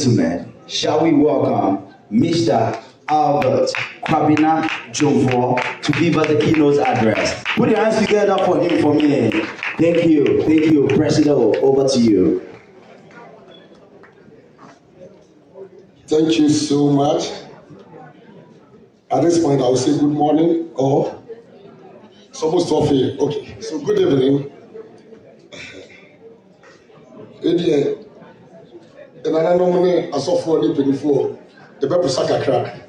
Gentlemen, shall we welcome Mr. Albert Kwabena Jovo to give us the keynote address. Put your hands together for him for me. Thank you, President. Over to you. Thank you so much. At this point, I will say good morning, or it's almost off here. Okay, so good evening. And I don't know as of for the before the Bible Sakakra.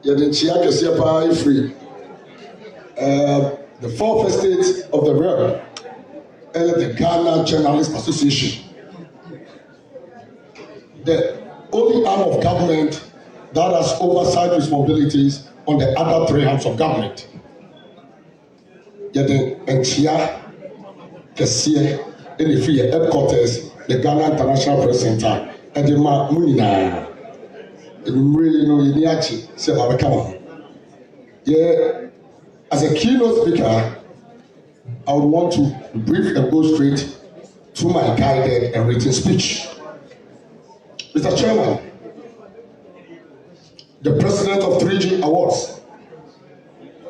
Yadinchia Kasiapa free. The fourth estate of the realm and the Ghana Journalists Association. The only arm of government that has oversight responsibilities on the other three arms of government. Yadinchia Kasia in the free headquarters, the Ghana International Press Center. And the Munina, yeah, as a keynote speaker, I would want to brief and go straight to my guided and written speech. Mr. Chairman, the President of 3G Awards,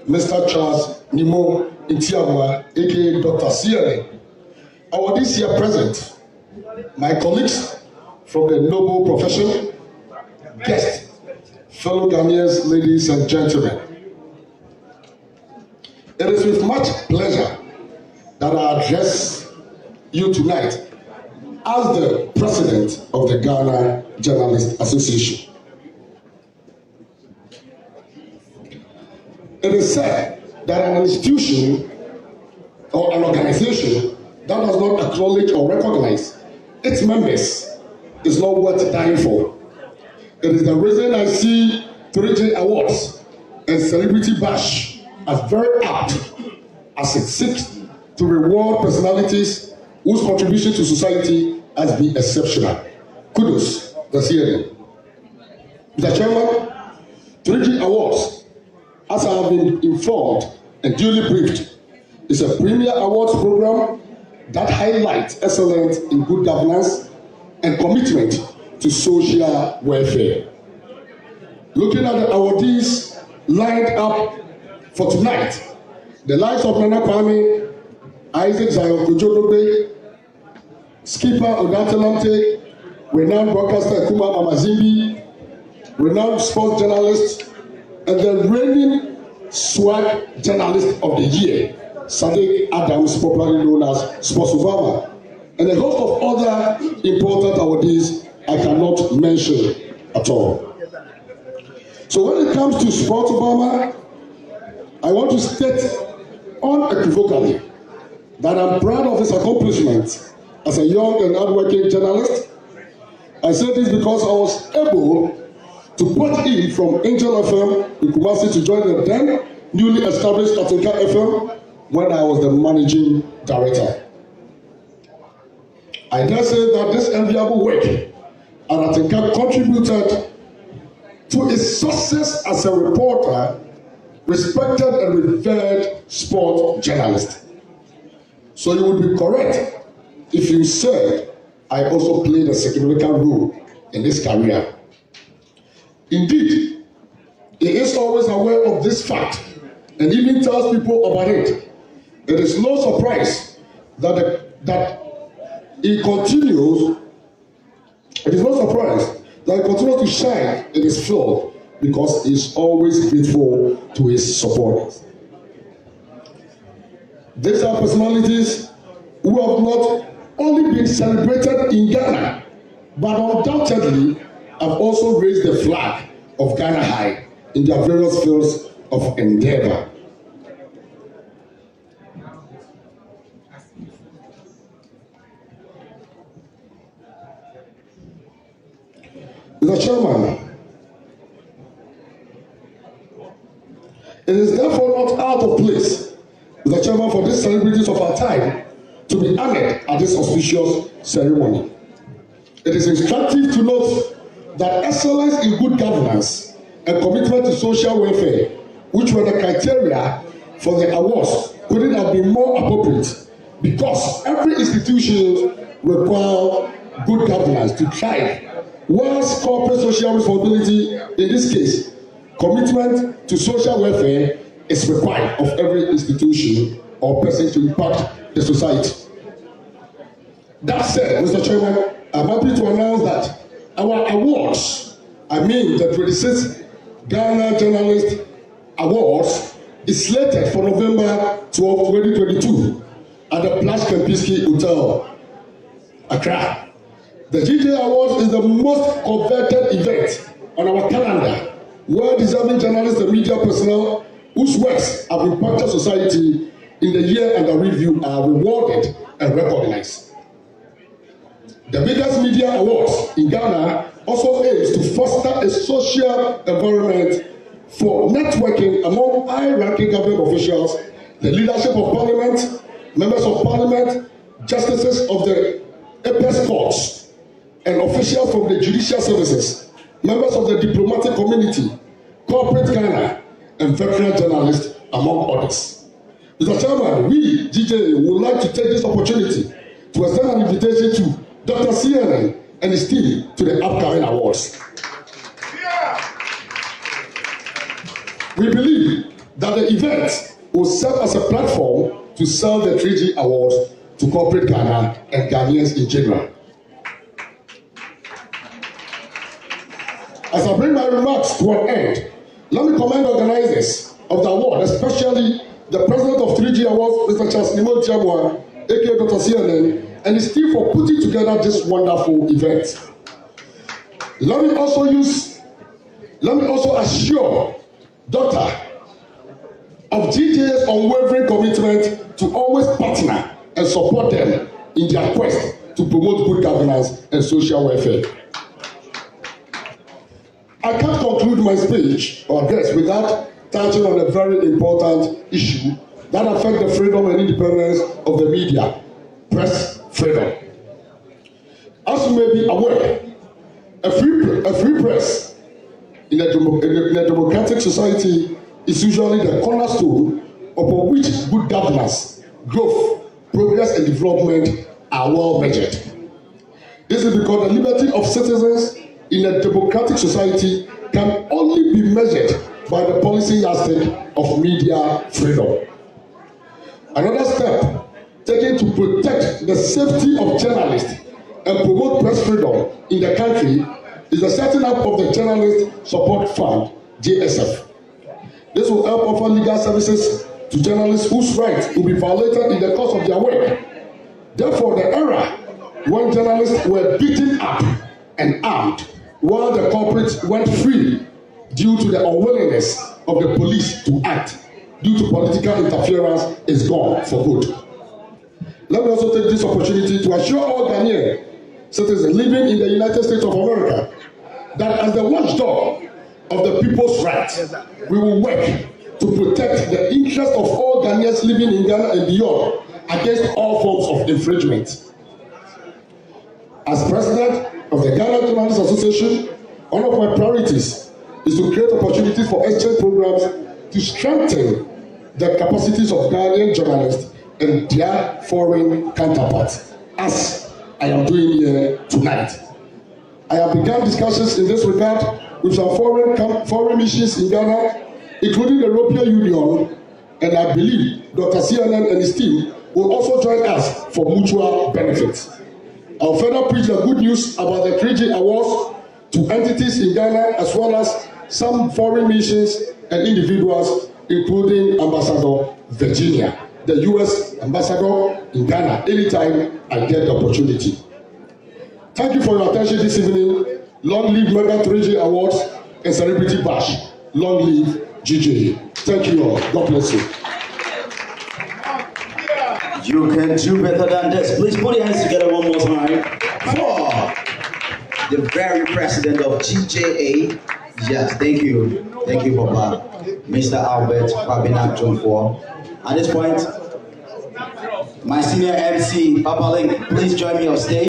Mr. Charles Nimo Itiamwa, aka Dr. CLA, our this year present, my colleagues from the noble profession, guests, fellow Ghanaians, ladies and gentlemen. It is with much pleasure that I address you tonight as the President of the Ghana Journalists Association. It is said that an institution or an organization that does not acknowledge or recognize its members is not worth dying for. It is the reason I see 3J Awards and Celebrity Bash as very apt as it seeks to reward personalities whose contribution to society has been exceptional. Kudos, that's here. Mr. Chairman, 3J Awards, as I have been informed and duly briefed, is a premier awards program that highlights excellence in good governance and commitment to social welfare. Looking at the awardees lined up for tonight, the likes of Nana Kwame, Isaac Zion Kujodobe, skipper Odatelante, renowned broadcaster Kuma Amazimbi, renowned sports journalist, and the reigning swag journalist of the year, Sadiq Adams, popularly known as Sports Obama, and a host of other important awardees I cannot mention at all. So when it comes to Sports Obama, I want to state unequivocally that I'm proud of his accomplishments as a young and hardworking journalist. I say this because I was able to put in from Angel FM in Kumasi to join the then newly established Atinka FM when I was the managing director. I dare say that this enviable work at Atinka contributed to its success as a reporter, respected and revered sport journalist. So you would be correct if you said I also played a significant role in this career. Indeed, he is always aware of this fact and even tells people about it. It is no surprise that he continues. It is no surprise that he continues to shine in his field because he is always grateful to his supporters. These are personalities who have not only been celebrated in Ghana, but undoubtedly have also raised the flag of Ghana high in their various fields of endeavor. Mr. Chairman, it is therefore not out of place, Mr. Chairman, for these celebrities of our time to be honored at this auspicious ceremony. It is instructive to note that excellence in good governance and commitment to social welfare, which were the criteria for the awards, couldn't have been more appropriate because every institution requires good governance to thrive Whilst corporate social responsibility, in this case, commitment to social welfare is required of every institution or person to impact the society. That said, Mr. Chairman, I'm happy to announce that our awards, the 26th Ghana Journalist Awards, is slated for November 12, 2022 at the Plash Kempinski Hotel, Accra. The GJA Awards is the most coveted event on our calendar, where deserving journalists and media personnel whose works have impacted society in the year under review are rewarded and recognized. The biggest media awards in Ghana also aims to foster a social environment for networking among high-ranking government officials, the leadership of parliament, members of parliament, justices of the apex courts, and officials from the judicial services, members of the diplomatic community, corporate Ghana, and veteran journalists, among others. Mr. Chairman, we, GJA, would like to take this opportunity to extend an invitation to Dr. CNN and his team to the upcoming awards. We believe that the event will serve as a platform to sell the 3G Awards to corporate Ghana and Ghanaians in general. As I bring my remarks to an end, let me commend organizers of the award, especially the president of 3G Awards, Mr. Charles Nimo Tiamwa, aka Dr. CNN, and his team for putting together this wonderful event. Let me also assure Dr. of GJA's unwavering commitment to always partner and support them in their quest to promote good governance and social welfare. I can't conclude my speech or address without touching on a very important issue that affects the freedom and independence of the media, press freedom. As you may be aware, a free press in a democratic society is usually the cornerstone upon which good governance, growth, progress, and development are well measured. This is because the liberty of citizens in a democratic society can only be measured by the policy yardstick of media freedom. Another step taken to protect the safety of journalists and promote press freedom in the country is the setting up of the Journalist Support Fund, JSF. This will help offer legal services to journalists whose rights will be violated in the course of their work. Therefore, the era when journalists were beaten up and armed while the culprits went free due to the unwillingness of the police to act due to political interference is gone for good. Let me also take this opportunity to assure all Ghanaian citizens living in the United States of America that as the watchdog of the people's rights, we will work to protect the interests of all Ghanaians living in Ghana and beyond against all forms of infringement. As president of the Ghana Journalists Association, one of my priorities is to create opportunities for exchange programs to strengthen the capacities of Ghanaian journalists and their foreign counterparts, as I am doing here tonight. I have begun discussions in this regard with some foreign missions in Ghana, including the European Union, and I believe Dr. CNN and his team will also join us for mutual benefit. I'll further preach the good news about the 3G Awards to entities in Ghana as well as some foreign missions and individuals, including Ambassador Virginia, the U.S. Ambassador in Ghana, anytime I get the opportunity. Thank you for your attention this evening. Long live Mega 3G Awards and Celebrity Bash. Long live GJA. Thank you all. God bless you. You can do better than this. Please put your hands together one more time for the very president of GJA. Yes, thank you. Thank you, Papa. Mr. Albert Kwabena Jumfor. At this point, my senior MC, Papa Link, please join me on stage.